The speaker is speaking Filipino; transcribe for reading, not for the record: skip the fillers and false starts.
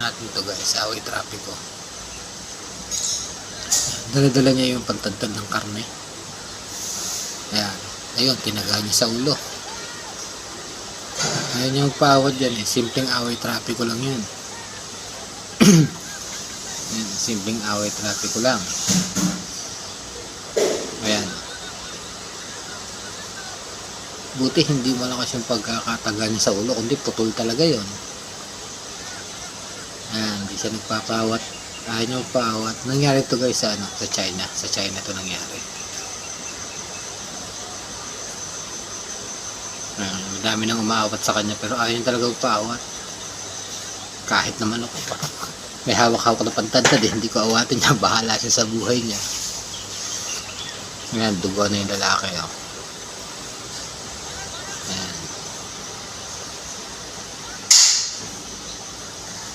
natin to guys, away trapiko. Dala-dala niya yung pantagtag ng karne. Ayan, ayun, tinaga niya sa ulo. Ayaw niya magpaawat dyan eh, simpleng away trapiko lang yun. Ayan, simpleng away trapiko lang. Ayan. Buti hindi malakas yung pagkakataga niya sa ulo, kundi putol talaga yon. Ayan, hindi siya nagpapawat. Ayaw niya magpawat. Nangyari to guys sa, sa China. Sa China to nangyari. Ayan, madami nang umaawat sa kanya pero ayaw niya talaga magpawat. Kahit naman ako pa. May hawak-hawak na pantadtad eh. Hindi ko awatin niya. Bahala siya sa buhay niya. Ayan, dugo na yung lalaki. Oh.